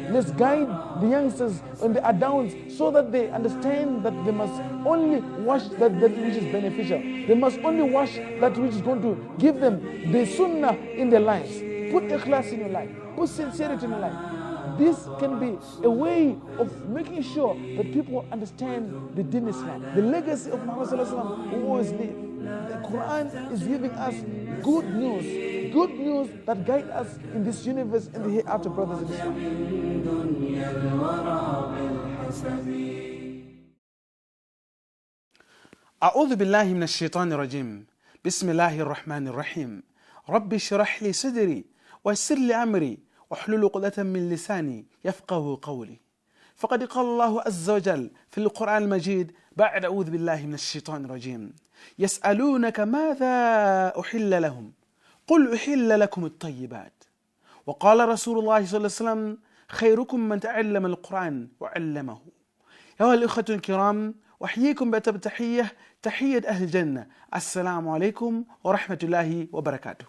Let's guide the youngsters when they are down so that they understand that they must only watch that which is beneficial. They must only watch that which is going to give them the sunnah in their lives. Put ikhlas in your life. Put sincerity in your life. This can be a way of making sure that people understand the Deen Islam, the legacy of Muhammad Sallallahu Alaihi Wasallam who always lived. The Quran is giving us good news that guide us in this universe and the hereafter, brothers in Islam. أعوذ بالله من الشيطان الرجيم. بسم الله الرحمن الرحيم. رب اشرح لي صدري ويسر لي أمري واحلل عقدة من لساني يفقه قولي. فقد قال الله عز وجل في القرآن المجيد بعد أعوذ بالله من الشيطان الرجيم: يسألونك ماذا أحل لهم قل أحل لكم الطيبات. وقال رسول الله صلى الله عليه وسلم: خيركم من تعلم القرآن وعلمه. أيها الإخوة الكرام، أحييكم بتحية تحية أهل الجنة. السلام عليكم ورحمة الله وبركاته.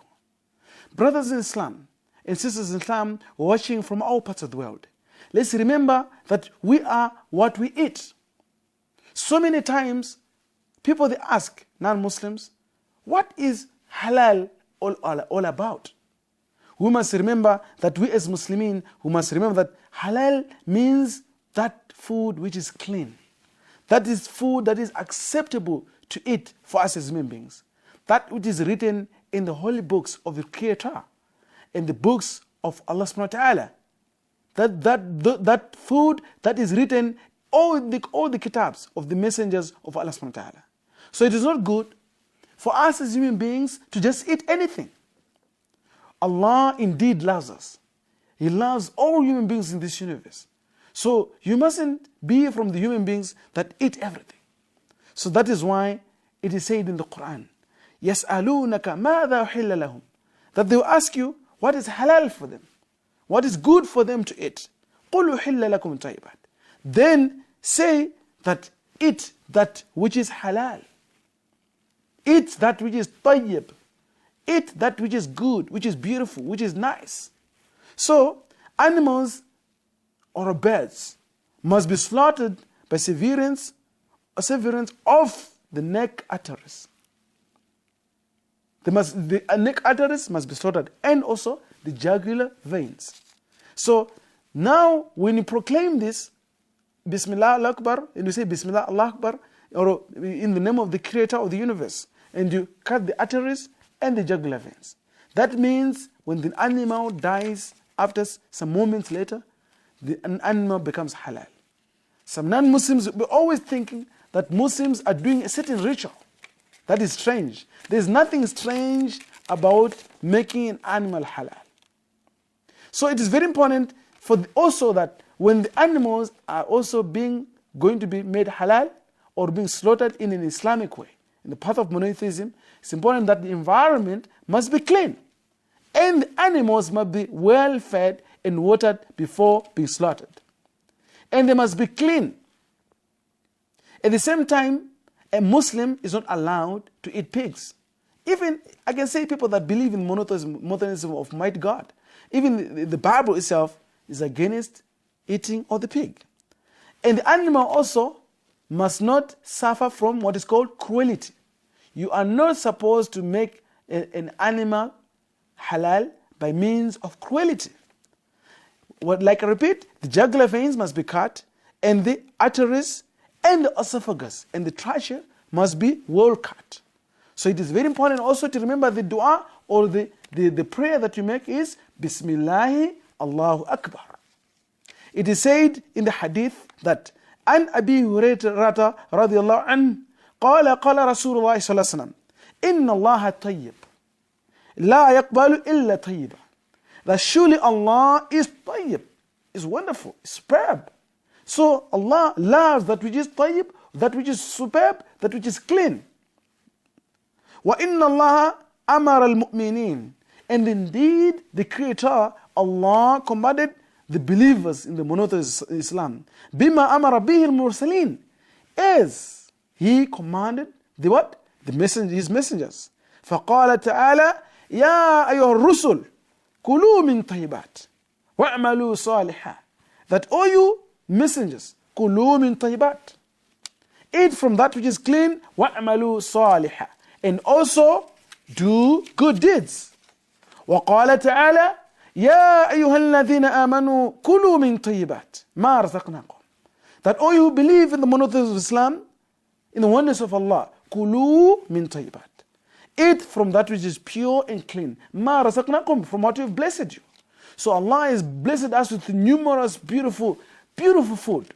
Brothers in Islam and sisters in Islam watching from all parts of the world, let's remember that we are what we eat. So many times people they ask non-Muslims, what is halal all about? We must remember that we as Muslimin, we must remember that halal means that food which is clean. That is food that is acceptable to eat for us as human beings. That which is written in the holy books of the Creator, in the books of Allah subhanahu wa ta'ala. That food that is written, all the kitabs of the messengers of Allah subhanahu wa ta'ala. So it is not good for us as human beings to just eat anything. Allah indeed loves us. He loves all human beings in this universe. So you mustn't be from the human beings that eat everything. So that is why it is said in the Quran, يَسْأَلُونَكَ مَاذَا أُحِلَّ لَهُم, that they will ask you what is halal for them, what is good for them to eat. قُلْ أُحِلَّ لَكُمْ طَيِّبَاتٍ. Then say that eat that which is halal. Eat that which is tayyib. Eat that which is good, which is beautiful, which is nice. So animals or birds must be slaughtered by severance of the neck arteries. The neck arteries must be slaughtered, and also the jugular veins. So now when you proclaim this, Bismillah Allah Akbar, and you say Bismillah Allah Akbar, or in the name of the Creator of the universe, and you cut the arteries and the jugular veins, that means when the animal dies, after some moments later, the animal becomes halal. Some non-Muslims were always thinking that Muslims are doing a certain ritual. That is strange. There's nothing strange about making an animal halal. So it is very important also that when the animals are also going to be made halal or being slaughtered in an Islamic way, in the path of monotheism, it's important that the environment must be clean. And the animals must be well fed and watered before being slaughtered. And they must be clean. At the same time, a Muslim is not allowed to eat pigs. Even, I can say people that believe in monotheism of mighty God, even the Bible itself is against eating of the pig. And the animal also must not suffer from what is called cruelty. You are not supposed to make an animal halal by means of cruelty. Like I repeat, the jugular veins must be cut, and the arteries and the esophagus and the trachea must be well cut. So it is very important also to remember the dua or the prayer that you make is Bismillah Allahu Akbar. It is said in the hadith that An Abi Hurairah radiyallahu anhu قال رسول الله صلى الله عليه وسلم إن الله طيب لا يقبل إلا طيبا. That surely Allah is tayyib, is wonderful, is superb. So Allah loves that which is tayyib, that which is superb, that which is clean. وَإِنَّ اللَّهَ أَمَرَ الْمُؤْمِنِينَ. And indeed, the Creator, Allah, commanded the believers in the monotheistic Islam, بِمَا أَمَرَ بِهِ الْمُرْسَلِينَ, as He commanded the what? His messengers. فَقَالَ تَعَالَى يَا أَيُّهَا الرُّسُلُ كُلُوا مِن طَيِّبَاتِ وَاعْمَلُوا صَالِحًا. That all you messengers, كُلُوا مِن طَيِّبَاتِ, eat from that which is clean, وَاعْمَلُوا صَالِحًا, and also do good deeds. وقال تعالى يا أيها الذين آمنوا كلوا من طيبات ما رزقناكم. That all you believe in the monotheism of Islam, in the oneness of Allah, كلوا من طيبات, eat from that which is pure and clean. ما رزقناكم, from what we have blessed you. So Allah has blessed us with numerous beautiful food.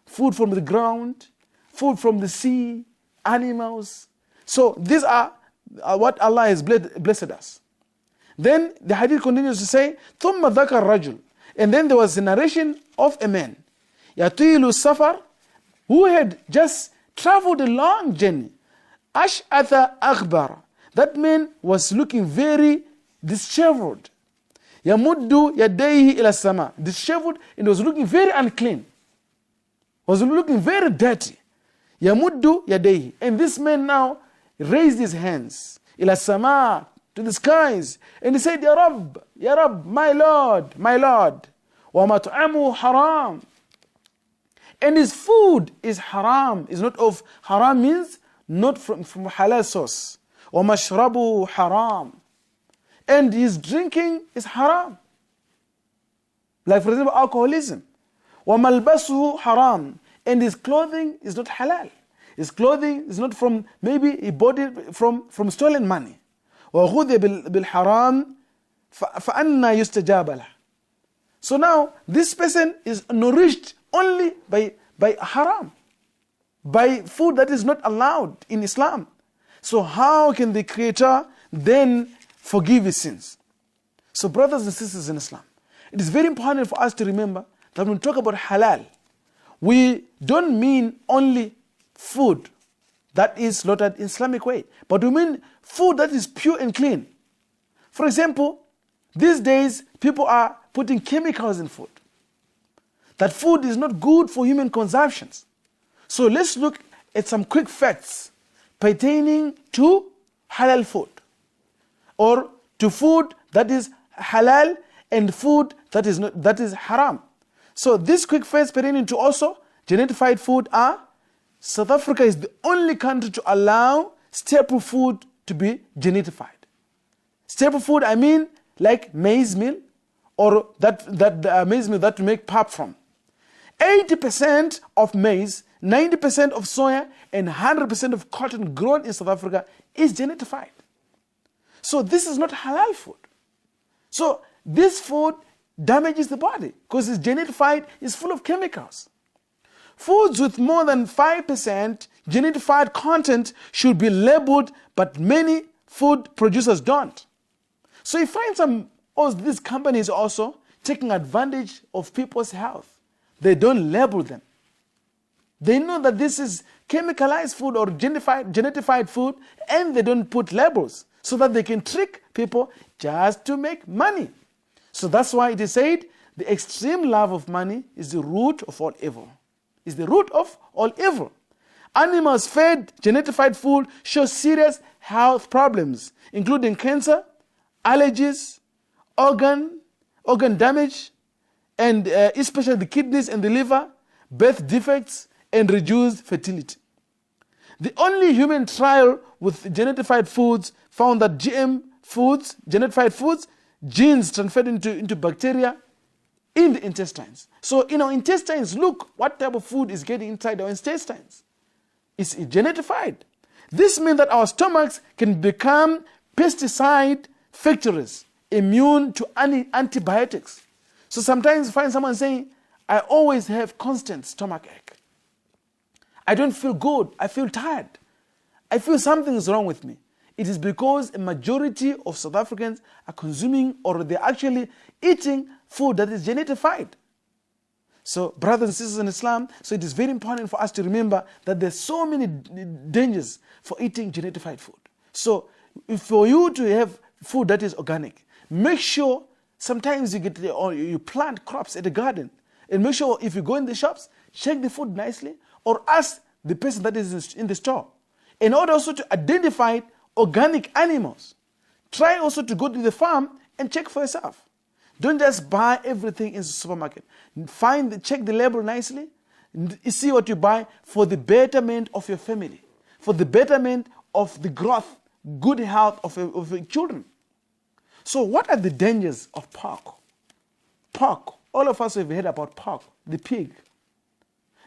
Food from the ground, food from the sea, animals. So these are what Allah has blessed us. Then the hadith continues to say, ثُمَّ ذَكَرَ الرَّجُلُ, and then there was a narration of a man, يَطِيلُ السَّفَرِ, who had just traveled a long journey. أَشْعَثَ أَخْبَرَ, that man was looking very disheveled. يَمُدُّ يَدَيْهِ إِلَى السَّمَاءِ, disheveled, and was looking very unclean, was looking very dirty. يَمُدُّ يَدَيْهِ, and this man now raised his hands إِلَى السَّمَاءِ, to the skies, and he said, Ya Rabb, my Lord, وَمَطْعَمُهُ haram, and his food is haram, is not of haram, means not from halal source. وَمَشْرَبُهُ haram, and his drinking is haram, like for example alcoholism. وَمَلْبَسُهُ haram, and his clothing is not halal, his clothing is not from, maybe he bought it from stolen money. وَغُذِيَ بِالْحَرَامِ فَأَنَّا يُسْتَجَابَ لَهُ. So now this person is nourished only by haram, by food that is not allowed in Islam. So how can the Creator then forgive his sins? So brothers and sisters in Islam, it is very important for us to remember that when we talk about halal, we don't mean only food that is slaughtered in Islamic way, but we mean food that is pure and clean. For example, these days people are putting chemicals in food. That food is not good for human consumptions. So let's look at some quick facts pertaining to halal food, or to food that is halal and food that is haram. So these quick facts pertaining to also genetified food are: South Africa is the only country to allow staple food to be genetified. Staple food, I mean like maize meal, or that maize meal that we make pap from. 80% of maize, 90% of soya, and 100% of cotton grown in South Africa is genetified. So this is not halal food. So this food damages the body because it's genetified, it's full of chemicals. Foods with more than 5% genetified content should be labeled, but many food producers don't. So you find these companies also taking advantage of people's health. They don't label them. They know that this is chemicalized food or genetified food, and they don't put labels so that they can trick people just to make money. So that's why it is said, the extreme love of money is the root of all evil. Is the root of all evil. Animals fed genetified food show serious health problems, including cancer, allergies, organ damage, and especially the kidneys and the liver, birth defects, and reduced fertility. The only human trial with genetified foods found that genetified foods, genes transferred into bacteria in the intestines. So in our intestines, look what type of food is getting inside our intestines. It's genetified. This means that our stomachs can become pesticide factories, immune to antibiotics. So sometimes you find someone saying, I always have constant stomach ache. I don't feel good. I feel tired. I feel something is wrong with me. It is because a majority of South Africans are consuming, or they're actually eating food that is genetified. So brothers and sisters in Islam, so it is very important for us to remember that there's so many dangers for eating genetified food. So for you to have food that is organic, make sure sometimes you plant crops at the garden, and make sure if you go in the shops, check the food nicely, or ask the person that is in the store. In order also to identify organic animals, try also to go to the farm and check for yourself. Don't just buy everything in the supermarket. Check the label nicely. You see what you buy for the betterment of your family, for the betterment of the growth, good health of your children. So what are the dangers of pork? Pork. All of us have heard about pork, the pig.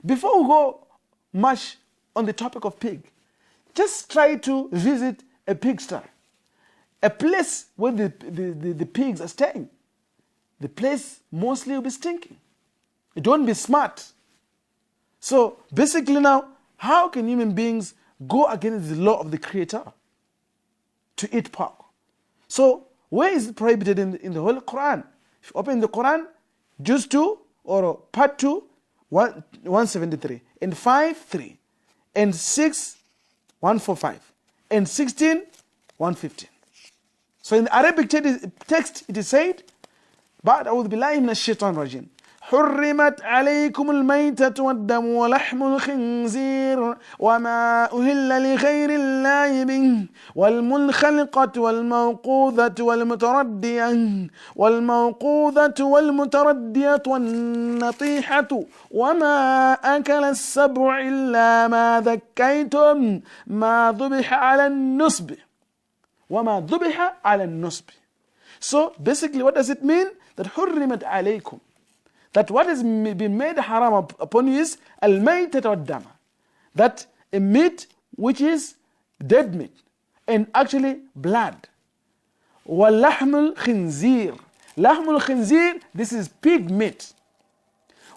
Before we go much on the topic of pig, just try to visit a pigsty, a place where the pigs are staying. The place mostly will be stinking. It won't be smart. So basically now, how can human beings go against the law of the Creator to eat pork? So where is it prohibited in the Holy Quran? If you open the Quran, Juz 2 or Part 2, 173, and 5:3, and 6, 145, and 16, 115. So in the Arabic text, it is said, بعد أعوذ بالله من الشيطان الرجيم حرمت عليكم الميتة والدم ولحم الخنزير وما أهل لغير الله به والمنخلقة والموقوذة والمتردية والنطيحة وما أكل السبع إلا ما ذكيتم ما ذبح على النصب وما ذبح على النصب. So basically what does it mean? That حرمت عليكم, that what has been made haram upon you is al-maytat wad-dam, that a meat which is dead meat and actually blood. وَلَحْمُ الْخِنْزِيرِ, لَحْمُ الْخِنْزِير, this is pig meat.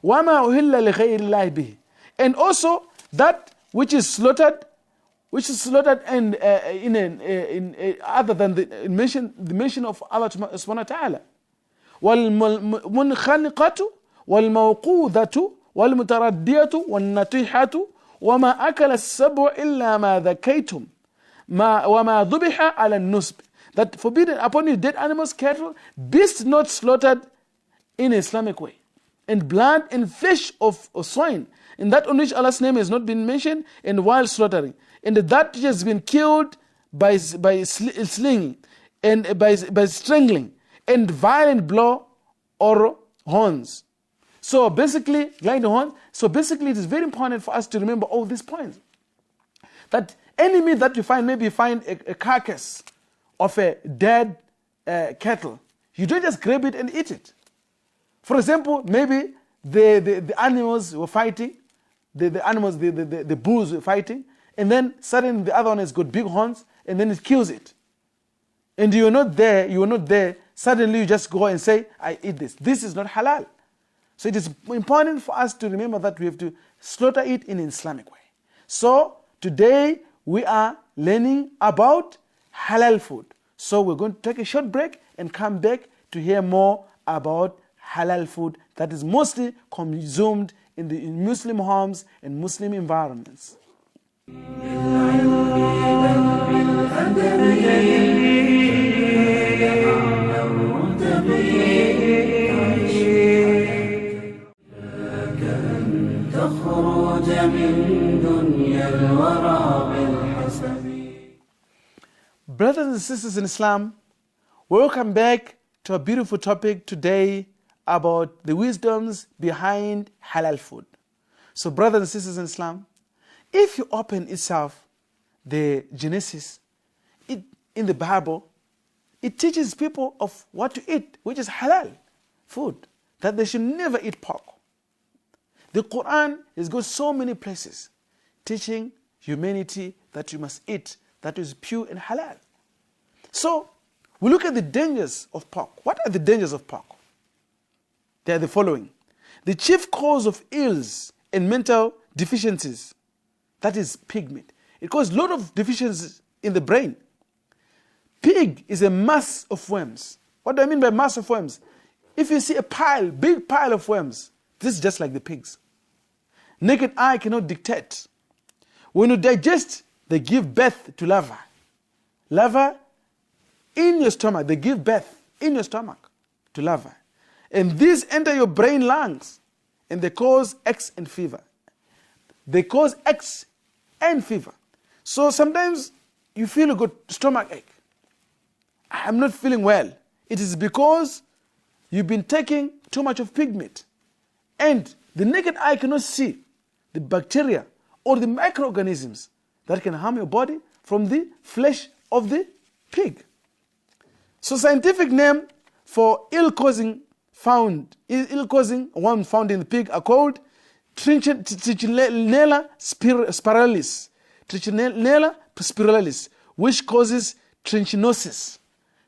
وَمَا أُهِلَّ لِغَيْرِ اللَّهِ بِهِ, and also that which is slaughtered and other than the mention of Allah subhanahu wa ta'ala. وَالْمُنْخَلِقَةُ وَالْمَوْقُوذَةُ وَالْمُتَرَدِّيَةُ وَالنَّطِيحَةُ وَمَا أَكَلَ السَّبُعُ إِلَّا مَا ذَكَيْتُمْ وَمَا ذُبِحَ عَلَى النُّصْبِ, that forbidden upon you dead animals, cattle, beasts not slaughtered in Islamic way, and blood and flesh of swine, and that on which Allah's name has not been mentioned, and while slaughtering, and that which has been killed by slinging and by strangling, and violent blow or horns. So basically, like the horn. So basically, it is very important for us to remember all these points. That any meat that you find, maybe you find a carcass of a dead cattle, you don't just grab it and eat it. For example, maybe the animals were fighting, the bulls were fighting, and then suddenly the other one has got big horns, and then it kills it. And you were not there, suddenly you just go and say, I eat this. This is not halal. So it is important for us to remember that we have to slaughter it in an Islamic way. So today we are learning about halal food. So we're going to take a short break and come back to hear more about halal food that is mostly consumed in Muslim homes and Muslim environments. Brothers and sisters in Islam, welcome back to a beautiful topic today about the wisdoms behind halal food. So brothers and sisters in Islam, if you open itself the Genesis in the Bible, it teaches people of what to eat, which is halal food, that they should never eat pork. The Quran has got so many places teaching humanity that you must eat that is pure and halal. So we look at the dangers of pork. What are the dangers of pork? They are the following. The chief cause of ills and mental deficiencies, that is pig meat. It causes a lot of deficiencies in the brain. Pig is a mass of worms. What do I mean by mass of worms? If you see a big pile of worms, this is just like the pigs. Naked eye cannot dictate. When you digest, they give birth to larvae. Larvae in your stomach, they give birth in your stomach to larvae. And these enter your brain lungs, and they cause X and fever. They cause X and fever. So sometimes you feel a good stomach ache. I'm not feeling well. it is because you've been taking too much of pig meat. And the naked eye cannot see the bacteria or the microorganisms that can harm your body from the flesh of the pig. So scientific name for ill-causing worms found in the pig are called Trichinella spiralis. Trichinella spiralis, which causes trichinosis.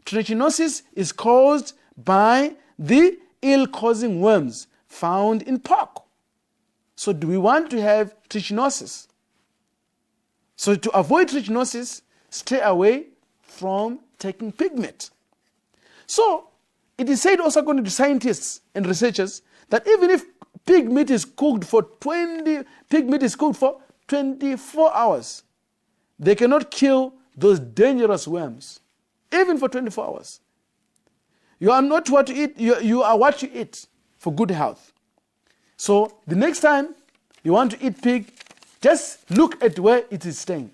Trichinosis is caused by the ill-causing worms found in pork. So do we want to have trichinosis? So to avoid trichinosis, stay away from taking pig meat. So it is said also, according to scientists and researchers, that even if pig meat is cooked for 24 hours, they cannot kill those dangerous worms, even for 24 hours. You are not what you eat, you are what you eat for good health. So the next time you want to eat pig, just look at where it is staying.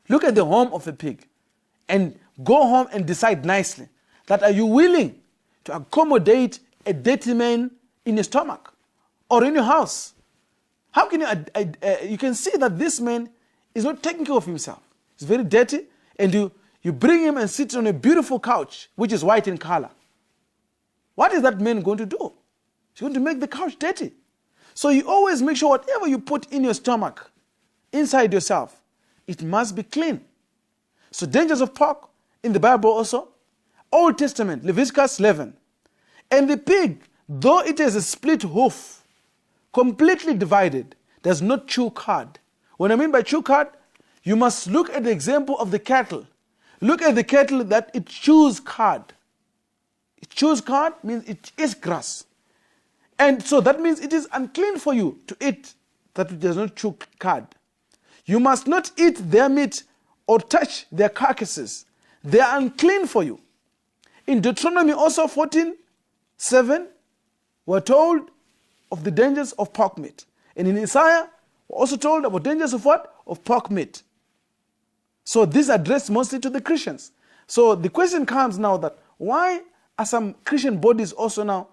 Look at the home of the pig and go home and decide nicely that are you willing to accommodate a dirty man in your stomach or in your house? How can you can see that this man is not taking care of himself. He's very dirty, and you bring him and sit on a beautiful couch which is white in color. What is that man going to do? He's going to make the couch dirty. So you always make sure whatever you put in your stomach, inside yourself, it must be clean. So dangers of pork in the Bible also, Old Testament, Leviticus 11. And the pig, though it has a split hoof, completely divided, does not chew cud. When I mean by chew cud, you must look at the example of the cattle. Look at the cattle that it chews cud. It chews cud means it eats grass. And so that means it is unclean for you to eat that it does not chew cud. You must not eat their meat or touch their carcasses. They are unclean for you. In Deuteronomy also 14:7, we're told of the dangers of pork meat. And in Isaiah, we're also told about dangers of what? Of pork meat. So this addressed mostly to the Christians. So the question comes now that why are some Christian bodies also now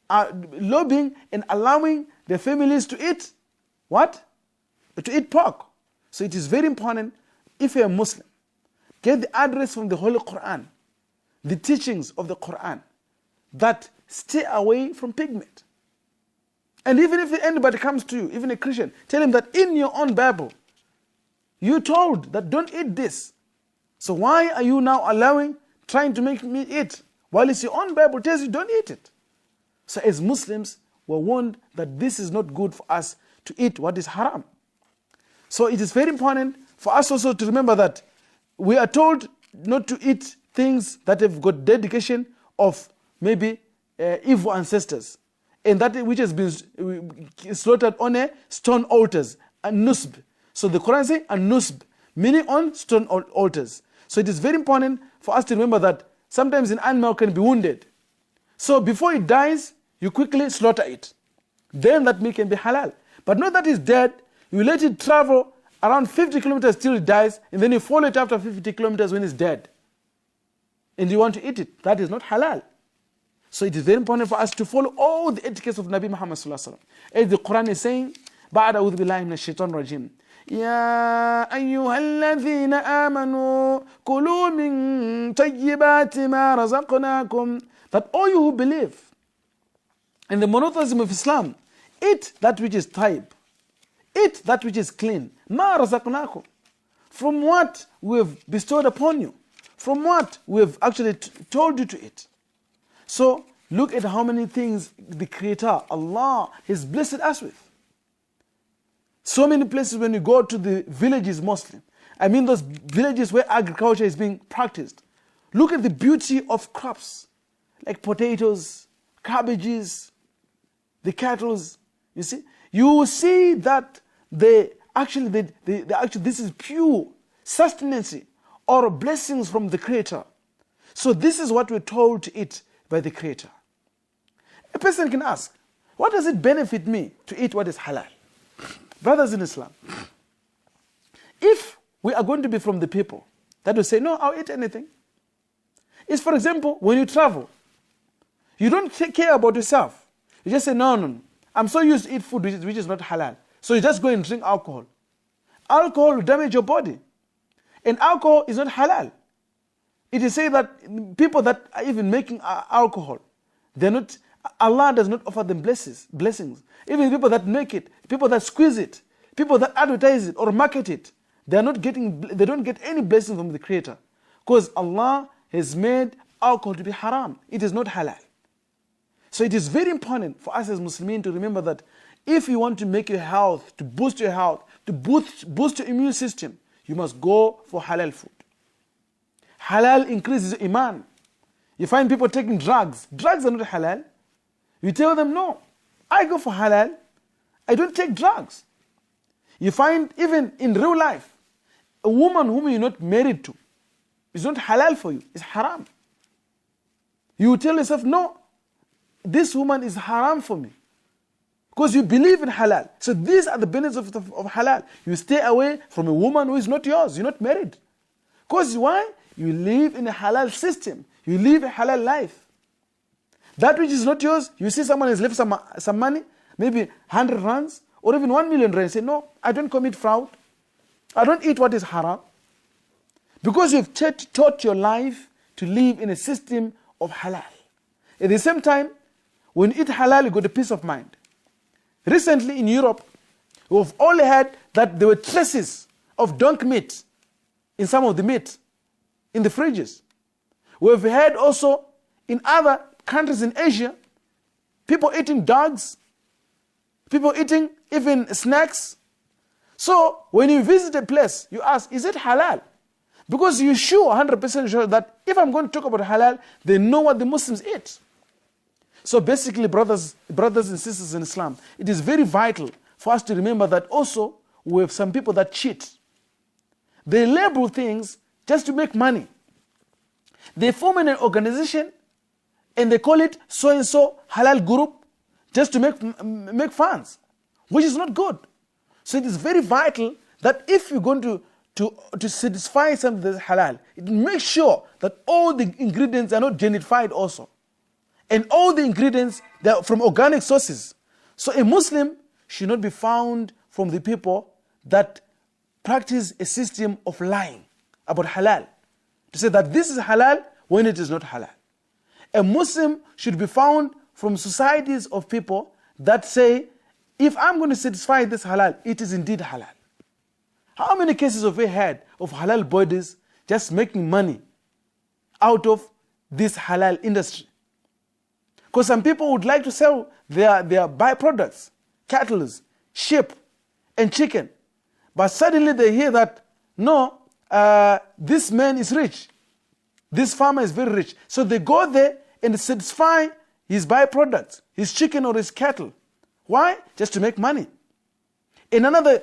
are lobbying and allowing their families to eat what? To eat pork. So it is very important, if you're a Muslim, get the address from the Holy Quran, the teachings of the Quran, that stay away from pig meat. And even if anybody comes to you, even a Christian, tell him that in your own Bible, you're told that don't eat this. So why are you now trying to make me eat? While it's your own Bible tells you don't eat it. So as Muslims, we're warned that this is not good for us to eat what is haram. So it is very important for us also to remember that we are told not to eat things that have got dedication of maybe evil ancestors, and that which has been slaughtered on a stone altars, a nusb. So the Quran says a nusb, meaning on stone altars. So it is very important for us to remember that sometimes an animal can be wounded. So before it dies, you quickly slaughter it. Then that meat can be halal. But not that it's dead, you let it travel around 50 kilometers till it dies, and then you follow it after 50 kilometers when it's dead. And you want to eat it. That is not halal. So it is very important for us to follow all the etiquettes of Nabi Muhammad sallallahu alaihi wasallam. As the Quran is saying, بعد أعوذ بالله من الشيطان الرجيم يا أيها الذين آمنوا كلوا من طيبات ما رزقناكم. That all you who believe in the monotheism of Islam, eat that which is tayyib, eat that which is clean. ما رزقناكم, from what we have bestowed upon you, from what we have actually told you to eat. So look at how many things the Creator, Allah, has blessed us with. So many places when you go to the villages mostly, I mean those villages where agriculture is being practiced, look at the beauty of crops, like potatoes, cabbages, the cattle. You see, you will see that this is pure sustenance or blessings from the Creator. So this is what we're told to eat by the Creator. A person can ask, what does it benefit me to eat what is halal? Brothers in Islam, if we are going to be from the people that will say, no, I'll eat anything. is, for example, when you travel, you don't take care about yourself. You just say, no, I'm so used to eat food which is not halal. So you just go and drink alcohol. Alcohol will damage your body. And alcohol is not halal. It is said that people that are even making alcohol, Allah does not offer them blessings. Even people that make it, people that squeeze it, people that advertise it or market it, they don't get any blessing from the Creator. Because Allah has made alcohol to be haram. It is not halal. So it is very important for us as Muslims to remember that if you want to make your health, to boost your health, to boost your immune system, you must go for halal food. Halal increases iman. You find people taking drugs. Drugs are not halal. You tell them, no, I go for halal. I don't take drugs. You find even in real life, a woman whom you're not married to is not halal for you. It's haram. You tell yourself, no, this woman is haram for me. Because you believe in halal. So these are the benefits of halal. You stay away from a woman who is not yours. You're not married. Because why? You live in a halal system. You live a halal life. That which is not yours, you see someone has left some money, maybe 100 rands, or even 1 million rands. Say, no, I don't commit fraud. I don't eat what is haram. Because you've taught your life to live in a system of halal. At the same time, when you eat halal, you got a peace of mind. Recently in Europe, we've only heard that there were traces of dog meat in some of the meat in the fridges. We've heard also in other countries in Asia, people eating dogs, people eating even snacks. So when you visit a place, you ask, is it halal? Because you're sure, 100% sure that if I'm going to talk about halal, they know what the Muslims eat. So basically, brothers and sisters in Islam, it is very vital for us to remember that also we have some people that cheat. They label things just to make money. They form an organization and they call it so-and-so halal group just to make funds, which is not good. So it is very vital that if you're going to satisfy something that is halal, it makes sure that all the ingredients are not genified also. And all the ingredients, they are from organic sources. So a Muslim should not be found from the people that practice a system of lying about halal. To say that this is halal when it is not halal. A Muslim should be found from societies of people that say, if I'm going to satisfy this halal, it is indeed halal. How many cases have we had of halal bodies just making money out of this halal industry? Because some people would like to sell their byproducts, cattle, sheep, and chicken. But suddenly they hear that, no, this man is rich. This farmer is very rich. So they go there and satisfy his byproducts, his chicken or his cattle. Why? Just to make money. And another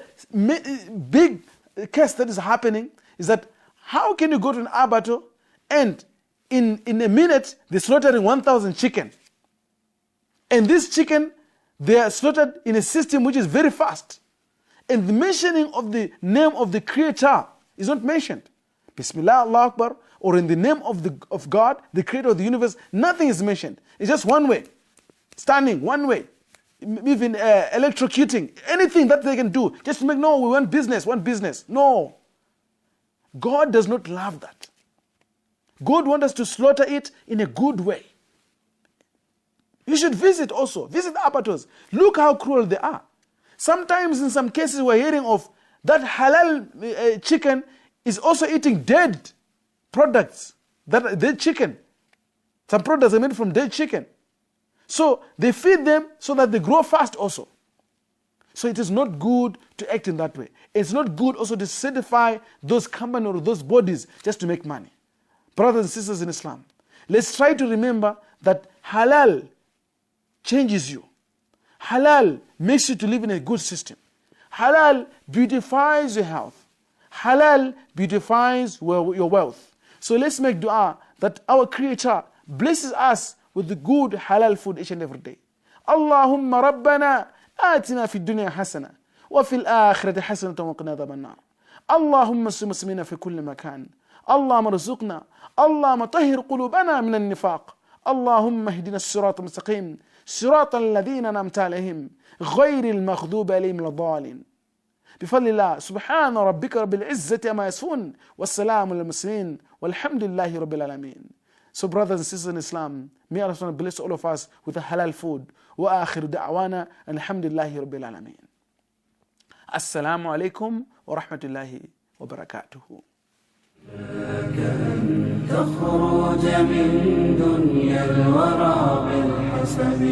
big case that is happening is that how can you go to an abattoir and in a minute they're slaughtering 1,000 chicken? And this chicken, they are slaughtered in a system which is very fast. And the mentioning of the name of the Creator is not mentioned. Bismillah, Allah Akbar, or in the name of God, the Creator of the universe, nothing is mentioned. It's just one way, standing one way, even electrocuting, anything that they can do, just to make, no, we want business. No. God does not love that. God wants us to slaughter it in a good way. You should visit abattoirs. Look how cruel they are. Sometimes in some cases we're hearing of that halal chicken is also eating dead products. That dead chicken. Some products are made from dead chicken. So they feed them so that they grow fast also. So it is not good to act in that way. It's not good also to certify those companies or those bodies just to make money. Brothers and sisters in Islam, let's try to remember that halal changes you. Halal makes you to live in a good system. Halal beautifies your health. Halal beautifies your wealth. So let's make dua that our Creator blesses us with the good halal food each and every day. Allahumma Rabbana atina fi dunya hasana wa fil akhirati hasanatan wa qina adhaban nar. Allahumma muslimina fi kulli makan. اللهم ارزقنا، اللهم طهر قلوبنا من النفاق. اللهم اهدنا الصراط المستقيم صراط الذين أنعمت عليهم غير المغضوب عليهم ولا الضالين. بفضل الله سبحان ربك رب العزة عما يصفون والسلام على المرسلين والحمد لله رب العالمين. So brothers and sisters in Islam, may Allah bless all of us with a halal food. Wa akhiru da'wana alhamdulillahi rabbil alameen. Assalamu alaikum wa rahmatullahi wa barakatuhu. تخرج من دنيا الورى بالحسب